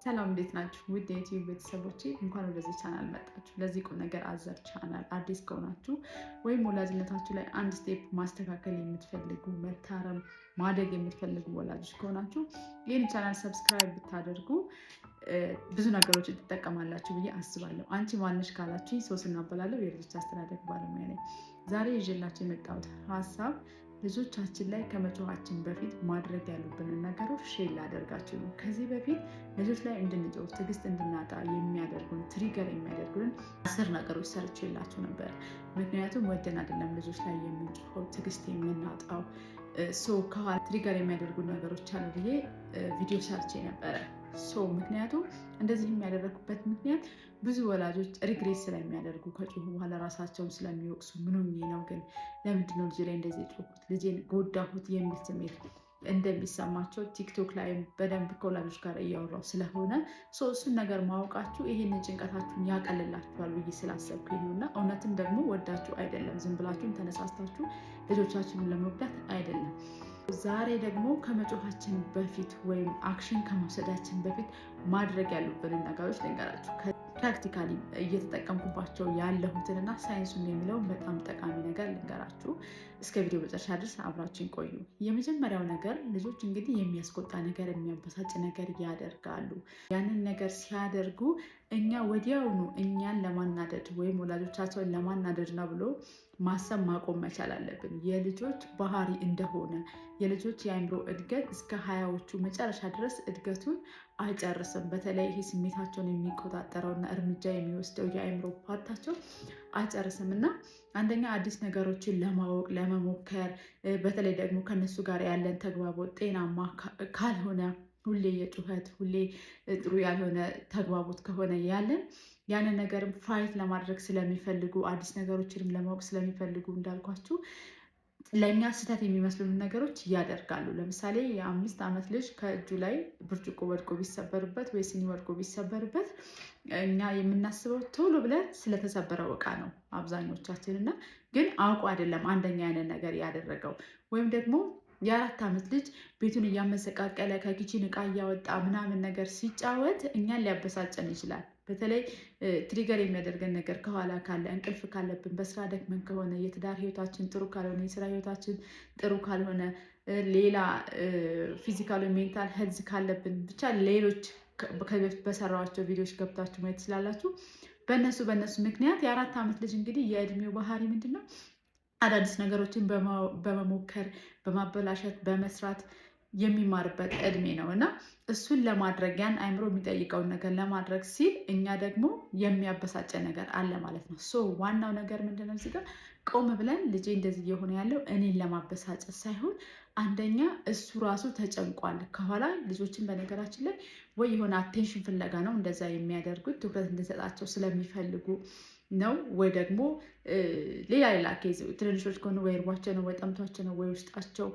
ሰላም እንዴት ናችሁ? ውድ የዩቲዩብ ቤተሰቦቼ እንኳን ወደዚህ ቻናል መጣችሁ። ለዚህ ቁም ነገር አዘር ቻናል አዲስ ከሆናችሁ ወይም ወላጅነታችሁ ላይ አንድ ስቴፕ ማስተካከል የምትፈልጉ መታረም ማደግ የምትፈልጉ ወላጆች ከሆናችሁ ይህን ቻናል ሰብስክራይብ ብታደርጉ ብዙ ነገሮችን ትጠቀማላችሁ ብዬ አስባለሁ። አንቺ ማነሽ ካላችሁኝ ሶስና እባላለሁ፣ የልጆች አስተዳደግ ባለሙያ ነኝ። ዛሬ ይዤላችሁ የመጣሁት ሀሳብ ልጆቻችን ላይ ከመጮኻችን በፊት ማድረግ ያሉብንን ነገሮች ሼር ላደርጋችሁ ነው። ከዚህ በፊት ልጆች ላይ እንድንጮህ ትዕግስት እንድናጣ የሚያደርጉን ትሪገር የሚያደርጉን 10 ነገሮች ሰርቼላችሁ ነበር። ምክንያቱም ወደን አይደለም ልጆች ላይ የምንጮኸው ትዕግስት የምናጣው ከኋላ ትሪገር የሚያደርጉ ነገሮች አሉ ብዬ ቪዲዮ ሰርቼ ነበረ። ምክንያቱም እንደዚህ የሚያደርጉበት ምክንያት ብዙ ወላጆች ሪግሬት ስለሚያደርጉ ከጮሁ በኋላ ራሳቸውን ስለሚወቅሱ ምን ሆኜ ነው ግን ለምንድነው ልጅ ላይ እንደዚህ የጮሁት ልጄን ጎዳሁት የሚል ስሜት እንደሚሰማቸው ቲክቶክ ላይ በደንብ ከወላጆች ጋር እያወራው ስለሆነ እሱን ነገር ማወቃችሁ ይህንን ጭንቀታችሁን ያቀልላችኋል ብዬ ስላሰብኩኝ ነው። እና እውነትም ደግሞ ወዳችሁ አይደለም፣ ዝም ብላችሁን ተነሳስታችሁ ልጆቻችንን ለመጉዳት አይደለም። ዛሬ ደግሞ ከመጮኻችን በፊት ወይም አክሽን ከመውሰዳችን በፊት ማድረግ ያሉብንን ነገሮች ልንገራችሁ። ፕራክቲካሊ እየተጠቀምኩባቸው ያለሁትንና ሳይንሱን የሚለውን በጣም ጠቃሚ ነገር ልንገራችሁ። እስከ ቪዲዮ መጨረሻ ድረስ አብራችን ቆዩ። የመጀመሪያው ነገር ልጆች እንግዲህ የሚያስቆጣ ነገር የሚያበሳጭ ነገር ያደርጋሉ። ያንን ነገር ሲያደርጉ እኛ ወዲያውኑ እኛን ለማናደድ ወይም ወላጆቻቸውን ለማናደድ ነው ብሎ ማሰብ ማቆም መቻል አለብን። የልጆች ባህሪ እንደሆነ የልጆች የአእምሮ እድገት እስከ 20ዎቹ መጨረሻ ድረስ እድገቱን አይጨርስም። በተለይ ይሄ ስሜታቸውን የሚቆጣጠረውና እርምጃ የሚወስደው የአእምሮ ፓርታቸው አይጨርስም እና አንደኛ አዲስ ነገሮችን ለማወቅ ለመሞከር፣ በተለይ ደግሞ ከነሱ ጋር ያለን ተግባቦት ጤናማ ካልሆነ ሁሌ የጩኸት ሁሌ ጥሩ ያልሆነ ተግባቦት ከሆነ ያንን ነገርም ፋይት ለማድረግ ስለሚፈልጉ አዲስ ነገሮችንም ለማወቅ ስለሚፈልጉ እንዳልኳችሁ ለእኛ ስህተት የሚመስሉን ነገሮች ያደርጋሉ። ለምሳሌ የ5 ዓመት ልጅ ከእጁ ላይ ብርጭቆ ወድቆ ቢሰበርበት ወይ ሲኒ ወድቆ ቢሰበርበት እኛ የምናስበው ቶሎ ብለን ስለተሰበረው እቃ ነው አብዛኞቻችን እና ግን አውቆ አይደለም አንደኛ ያንን ነገር ያደረገው። ወይም ደግሞ የ4 ዓመት ልጅ ቤቱን እያመሰቃቀለ ከኪችን እቃ እያወጣ ምናምን ነገር ሲጫወት እኛን ሊያበሳጨን ይችላል። በተለይ ትሪገር የሚያደርገን ነገር ከኋላ ካለ፣ እንቅልፍ ካለብን፣ በስራ ደክመን ከሆነ፣ የትዳር ህይወታችን ጥሩ ካልሆነ፣ የስራ ህይወታችን ጥሩ ካልሆነ፣ ሌላ ፊዚካል ሜንታል ሄልዝ ካለብን፣ ብቻ ሌሎች ከበፊት በሰራኋቸው ቪዲዮዎች ገብታችሁ ማየት ትችላላችሁ። በእነሱ ምክንያት የ4 ዓመት ልጅ እንግዲህ የእድሜው ባህሪ ምንድን ነው? አዳዲስ ነገሮችን በመሞከር በማበላሸት በመስራት የሚማርበት እድሜ ነው እና እሱን ለማድረግ ያን አእምሮ የሚጠይቀውን ነገር ለማድረግ ሲል እኛ ደግሞ የሚያበሳጨ ነገር አለ ማለት ነው። ዋናው ነገር ምንድነው? እዚህ ጋር ቆም ብለን ልጄ እንደዚህ እየሆነ ያለው እኔን ለማበሳጨት ሳይሆን አንደኛ እሱ ራሱ ተጨንቋል። ከኋላ ልጆችን በነገራችን ላይ ወይ የሆነ አቴንሽን ፍለጋ ነው እንደዛ የሚያደርጉት፣ ትኩረት እንድንሰጣቸው ስለሚፈልጉ ነው። ወይ ደግሞ ሌላ ኬዝ ትንንሾች ከሆኑ ወይ እርቧቸው ነው ወይ ጠምቷቸው ነው ወይ ውስጣቸው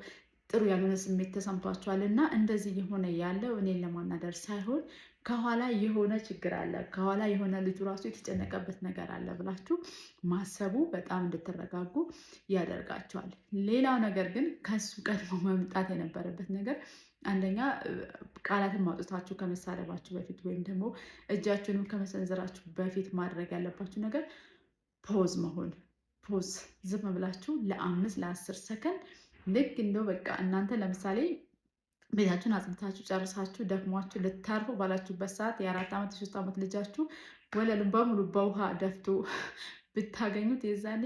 ጥሩ ያልሆነ ስሜት ተሰምቷቸዋል እና እንደዚህ የሆነ ያለው እኔን ለማናደር ሳይሆን ከኋላ የሆነ ችግር አለ፣ ከኋላ የሆነ ልጁ ራሱ የተጨነቀበት ነገር አለ ብላችሁ ማሰቡ በጣም እንድትረጋጉ ያደርጋቸዋል። ሌላው ነገር ግን ከሱ ቀድሞ መምጣት የነበረበት ነገር አንደኛ ቃላትን ማውጣታችሁ ከመሳደባችሁ በፊት ወይም ደግሞ እጃችሁንም ከመሰንዘራችሁ በፊት ማድረግ ያለባችሁ ነገር ፖዝ መሆን። ፖዝ ዝም ብላችሁ ለ5 ለ10 ሰከንድ ልክ እንደው በቃ እናንተ ለምሳሌ ቤታችሁን አጽድታችሁ ጨርሳችሁ ደክሟችሁ ልታርፉ ባላችሁበት ሰዓት የ4 ዓመት የ3 ዓመት ልጃችሁ ወለሉን በሙሉ በውሃ ደፍቶ ብታገኙት የዛኔ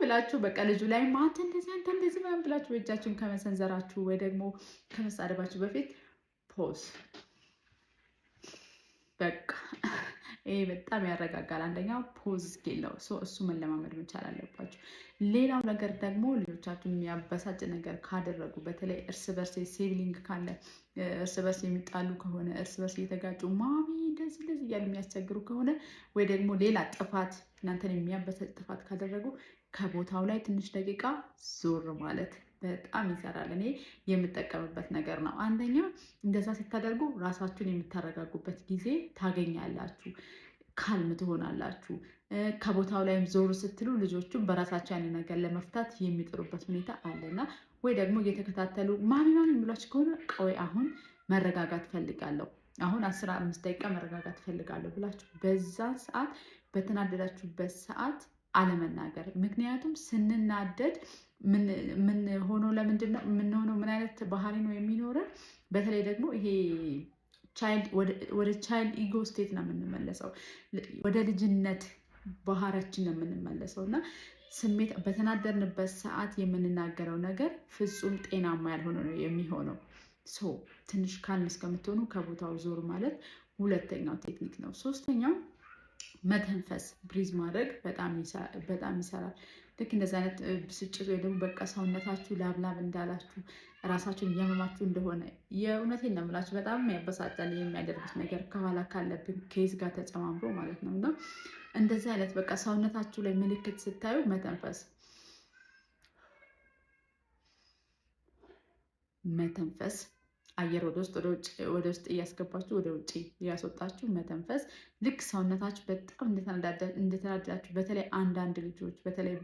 ብላችሁ በቃ ልጁ ላይ አንተ እንደዚህ ምናምን ብላችሁ እጃችሁን ከመሰንዘራችሁ ወይ ደግሞ ከመሳደባችሁ በፊት ፖዝ በቃ ይሄ በጣም ያረጋጋል። አንደኛው ፖዝ ስኪል ነው። እሱ መለማመድ መቻል አለባችሁ። ሌላው ነገር ደግሞ ልጆቻችሁ የሚያበሳጭ ነገር ካደረጉ፣ በተለይ እርስ በርስ ሲብሊንግ ካለ እርስ በርስ የሚጣሉ ከሆነ እርስ በርስ እየተጋጩ ማሚ እንደዚህ እያሉ የሚያስቸግሩ ከሆነ ወይ ደግሞ ሌላ ጥፋት እናንተን የሚያበሳጭ ጥፋት ካደረጉ ከቦታው ላይ ትንሽ ደቂቃ ዞር ማለት በጣም ይሰራል። እኔ የምጠቀምበት ነገር ነው። አንደኛ እንደዛ ስታደርጉ ራሳችሁን የምታረጋጉበት ጊዜ ታገኛላችሁ፣ ካልም ትሆናላችሁ። ከቦታው ላይም ዞር ስትሉ ልጆቹን በራሳቸው ያንን ነገር ለመፍታት የሚጥሩበት ሁኔታ አለና ወይ ደግሞ እየተከታተሉ ማሚ የሚሏችሁ ከሆነ ቆይ አሁን መረጋጋት ፈልጋለሁ አሁን 15 ደቂቃ መረጋጋት እፈልጋለሁ ብላችሁ በዛን ሰዓት በተናደዳችሁበት ሰዓት አለመናገር። ምክንያቱም ስንናደድ ምን ሆኖ ለምንድን ነው የምንሆነው? ምን አይነት ባህሪ ነው የሚኖረን? በተለይ ደግሞ ይሄ ወደ ቻይልድ ኢጎ ስቴት ነው የምንመለሰው፣ ወደ ልጅነት ባህሪያችን ነው የምንመለሰው እና ስሜት በተናደርንበት ሰዓት የምንናገረው ነገር ፍጹም ጤናማ ያልሆነ ነው የሚሆነው። ትንሽ ካልም እስከምትሆኑ ከቦታው ዞር ማለት ሁለተኛው ቴክኒክ ነው። ሶስተኛው መተንፈስ፣ ብሪዝ ማድረግ በጣም ይሰራል። ልክ እንደዚህ አይነት ብስጭት ወይ ደግሞ በቃ ሰውነታችሁ ላብላብ እንዳላችሁ ራሳችሁን እያመማችሁ እንደሆነ የእውነቴን ነው የምላችሁ፣ በጣም ያበሳጫል የሚያደርጉት ነገር ከኋላ ካለብን ኬዝ ጋር ተጨማምሮ ማለት ነው። እና እንደዚህ አይነት በቃ ሰውነታችሁ ላይ ምልክት ስታዩ መተንፈስ አየር ወደ ውስጥ እያስገባችሁ ወደ ውጭ እያስወጣችሁ መተንፈስ። ልክ ሰውነታችሁ በጣም እንደተናደዳችሁ፣ በተለይ አንዳንድ ልጆች በተለይ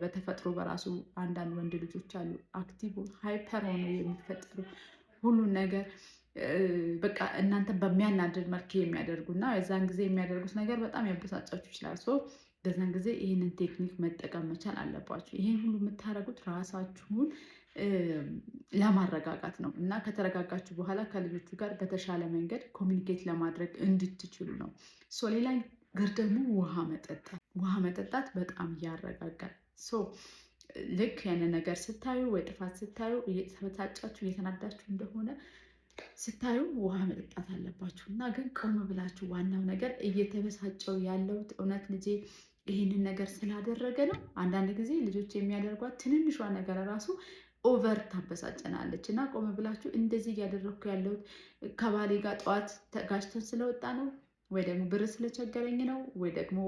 በተፈጥሮ በራሱ አንዳንድ ወንድ ልጆች አሉ አክቲቭ ሃይፐር ሆነው የሚፈጠሩ ሁሉን ነገር በቃ እናንተ በሚያናድድ መልክ የሚያደርጉ እና የዛን ጊዜ የሚያደርጉት ነገር በጣም ያበሳጫችሁ ይችላል። በዛን ጊዜ ይህንን ቴክኒክ መጠቀም መቻል አለባችሁ። ይህን ሁሉ የምታደርጉት ራሳችሁን ለማረጋጋት ነው እና ከተረጋጋችሁ በኋላ ከልጆቹ ጋር በተሻለ መንገድ ኮሚኒኬት ለማድረግ እንድትችሉ ነው። ሌላ ነገር ደግሞ ውሃ መጠጣት በጣም ያረጋጋል። ልክ ያንን ነገር ስታዩ ወይ ጥፋት ስታዩ እየተበሳጫችሁ እየተናዳችሁ እንደሆነ ስታዩ ውሃ መጠጣት አለባችሁ እና ግን ቆም ብላችሁ ዋናው ነገር እየተበሳጨው ያለውት እውነት ልጄ ይህንን ነገር ስላደረገ ነው። አንዳንድ ጊዜ ልጆች የሚያደርጓት ትንንሿ ነገር ራሱ ኦቨር ታበሳጨናለች እና ቆም ብላችሁ እንደዚህ እያደረግኩ ያለሁት ከባሌ ጋር ጠዋት ተጋጭተን ስለወጣ ነው ወይ ደግሞ ብር ስለቸገረኝ ነው ወይ ደግሞ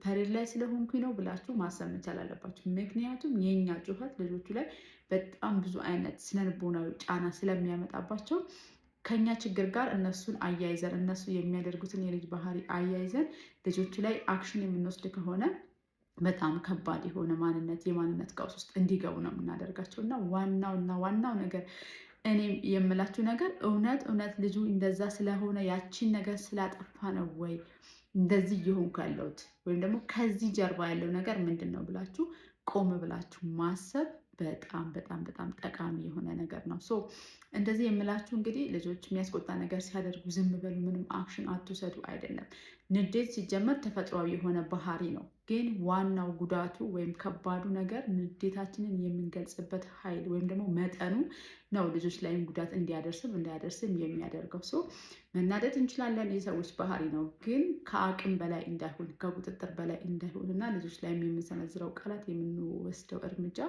ፐሬድ ላይ ስለሆንኩኝ ነው ብላችሁ ማሰብ መቻል አለባችሁ። ምክንያቱም የኛ ጩኸት ልጆቹ ላይ በጣም ብዙ አይነት ስነልቦናዊ ጫና ስለሚያመጣባቸው ከኛ ችግር ጋር እነሱን አያይዘን እነሱ የሚያደርጉትን የልጅ ባህሪ አያይዘን ልጆቹ ላይ አክሽን የምንወስድ ከሆነ በጣም ከባድ የሆነ የማንነት ቀውስ ውስጥ እንዲገቡ ነው የምናደርጋቸው እና ዋናው ነገር እኔ የምላችሁ ነገር እውነት ልጁ እንደዛ ስለሆነ ያቺን ነገር ስላጠፋ ነው ወይ እንደዚህ እየሆንኩ ያለሁት ወይም ደግሞ ከዚህ ጀርባ ያለው ነገር ምንድን ነው ብላችሁ ቆም ብላችሁ ማሰብ በጣም ጠቃሚ የሆነ ነገር ነው። እንደዚህ የምላችሁ እንግዲህ ልጆች የሚያስቆጣ ነገር ሲያደርጉ ዝም በሉ፣ ምንም አክሽን አትውሰዱ አይደለም። ንዴት ሲጀመር ተፈጥሯዊ የሆነ ባህሪ ነው። ግን ዋናው ጉዳቱ ወይም ከባዱ ነገር ንዴታችንን የምንገልጽበት ኃይል ወይም ደግሞ መጠኑ ነው ልጆች ላይም ጉዳት እንዲያደርስም እንዳያደርስም የሚያደርገው። መናደድ እንችላለን፣ የሰዎች ባህሪ ነው። ግን ከአቅም በላይ እንዳይሆን ከቁጥጥር በላይ እንዳይሆን እና ልጆች ላይ የምንሰነዝረው ቃላት የምንወስደው እርምጃ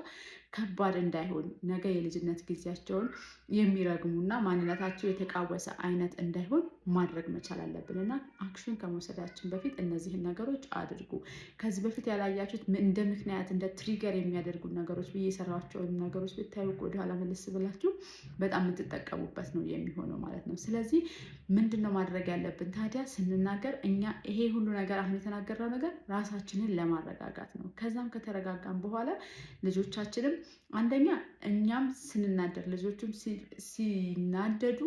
ከባድ እንዳይሆን ነገ የልጅነት ጊዜያቸውን የሚረግሙና ማንነታቸው የተቃወሰ አይነት እንዳይሆን ማድረግ መቻል አለብን እና አክሽን ከመውሰዳችን በፊት እነዚህን ነገሮች አድርጉ። ከዚህ በፊት ያላያችሁት እንደ ምክንያት እንደ ትሪገር የሚያደርጉ ነገሮች ብዬ የሰራቸውን ነገሮች ብታዩ ወደኋላ መለስ ብላችሁ በጣም የምትጠቀሙበት ነው የሚሆነው ማለት ነው። ስለዚህ ምንድን ነው ማድረግ ያለብን ታዲያ ስንናገር እኛ ይሄ ሁሉ ነገር አሁን የተናገርነው ነገር ራሳችንን ለማረጋጋት ነው። ከዛም ከተረጋጋን በኋላ ልጆቻችንም አንደኛ እኛም ስንናደር ልጆቹም ሲናደዱ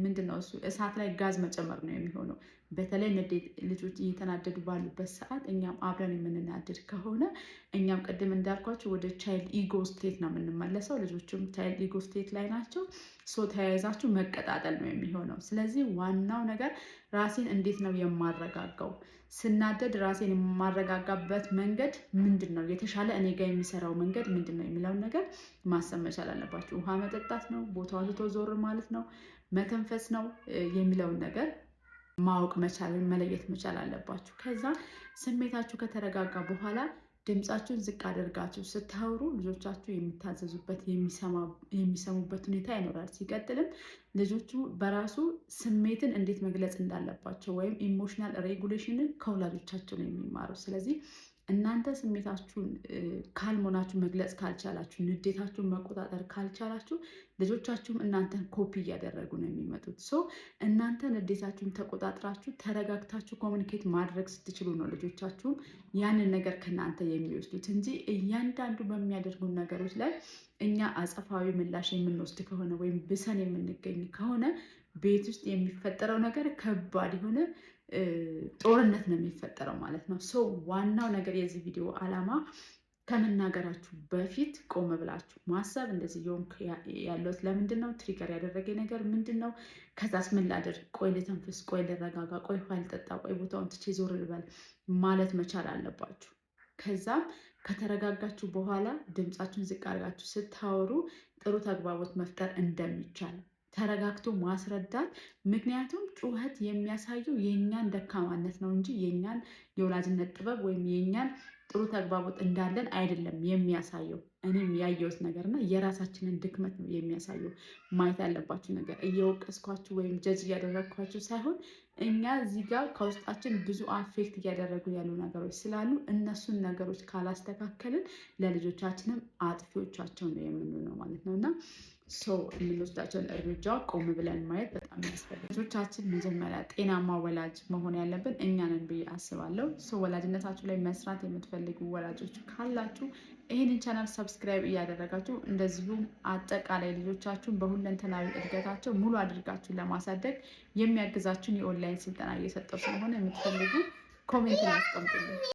ምንድን ነው እሱ እሳት ላይ ጋዝ መጨመር ነው የሚሆነው። በተለይ ልጆች እየተናደዱ ባሉበት ሰዓት እኛም አብረን የምንናደድ ከሆነ እኛም ቅድም እንዳልኳቸው ወደ ቻይልድ ኢጎ ስቴት ነው የምንመለሰው። ልጆቹም ቻይልድ ኢጎ ስቴት ላይ ናቸው። ተያይዛችሁ መቀጣጠል ነው የሚሆነው። ስለዚህ ዋናው ነገር ራሴን እንዴት ነው የማረጋጋው? ስናደድ ራሴን የማረጋጋበት መንገድ ምንድን ነው? የተሻለ እኔ ጋር የሚሰራው መንገድ ምንድን ነው የሚለውን ነገር ማሰብ መቻል አለባችሁ። ውሃ መጠጣት ነው፣ ቦታውን ትቶ ዞር ማለት ነው፣ መተንፈስ ነው የሚለውን ነገር ማወቅ መቻል ወይም መለየት መቻል አለባችሁ። ከዛ ስሜታችሁ ከተረጋጋ በኋላ ድምፃችሁን ዝቅ አድርጋችሁ ስታወሩ ልጆቻችሁ የሚታዘዙበት የሚሰሙበት ሁኔታ ይኖራል። ሲቀጥልም ልጆቹ በራሱ ስሜትን እንዴት መግለጽ እንዳለባቸው ወይም ኢሞሽናል ሬጉሌሽንን ከወላጆቻቸው ነው የሚማረው። ስለዚህ እናንተ ስሜታችሁን ካልሞናችሁ መግለጽ ካልቻላችሁ፣ ንዴታችሁን መቆጣጠር ካልቻላችሁ ልጆቻችሁም እናንተን ኮፒ እያደረጉ ነው የሚመጡት። እናንተ ንዴታችሁን ተቆጣጥራችሁ ተረጋግታችሁ ኮሚኒኬት ማድረግ ስትችሉ ነው ልጆቻችሁም ያንን ነገር ከእናንተ የሚወስዱት እንጂ እያንዳንዱ በሚያደርጉን ነገሮች ላይ እኛ አጸፋዊ ምላሽ የምንወስድ ከሆነ ወይም ብሰን የምንገኝ ከሆነ ቤት ውስጥ የሚፈጠረው ነገር ከባድ የሆነ ጦርነት ነው የሚፈጠረው ማለት ነው። ሰው ዋናው ነገር የዚህ ቪዲዮ ዓላማ ከመናገራችሁ በፊት ቆም ብላችሁ ማሰብ፣ እንደዚህ የሆንኩ ያለሁት ለምንድን ነው? ትሪገር ያደረገ ነገር ምንድን ነው? ከዛስ ምን ላድርግ? ቆይ ልተንፍስ፣ ቆይ ልረጋጋ፣ ቆይ ውሃ ልጠጣ፣ ቆይ ቦታውን ትቼ ዞር ልበል ማለት መቻል አለባችሁ። ከዛም ከተረጋጋችሁ በኋላ ድምፃችሁን ዝቅ አድርጋችሁ ስታወሩ ጥሩ ተግባቦት መፍጠር እንደሚቻል ተረጋግቶ ማስረዳት። ምክንያቱም ጩኸት የሚያሳየው የእኛን ደካማነት ነው እንጂ የእኛን የወላጅነት ጥበብ ወይም የእኛን ጥሩ ተግባቦት እንዳለን አይደለም የሚያሳየው። እኔም ያየሁት ነገር እና የራሳችንን ድክመት ነው የሚያሳየው። ማየት ያለባችሁ ነገር እየወቀስኳችሁ ወይም ጀጅ እያደረግኳችሁ ሳይሆን እኛ እዚህ ጋር ከውስጣችን ብዙ አፌክት እያደረጉ ያሉ ነገሮች ስላሉ እነሱን ነገሮች ካላስተካከልን ለልጆቻችንም አጥፊዎቻቸው ነው የምንሆነው ማለት ነው እና የምንወስዳቸውን እርምጃ ቆም ብለን ማየት በጣም ያስፈልጋል። ልጆቻችን መጀመሪያ ጤናማ ወላጅ መሆን ያለብን እኛ ነን ብዬ አስባለሁ። ወላጅነታችሁ ላይ መስራት የምትፈልጉ ወላጆች ካላችሁ ይህንን ቻናል ሰብስክራይብ እያደረጋችሁ እንደዚሁም አጠቃላይ ልጆቻችሁን በሁለንተናዊ እድገታቸው ሙሉ አድርጋችሁ ለማሳደግ የሚያግዛችሁን የኦንላይን ስልጠና እየሰጠው ስለሆነ የምትፈልጉ ኮሜንት አስቀምጡልኝ።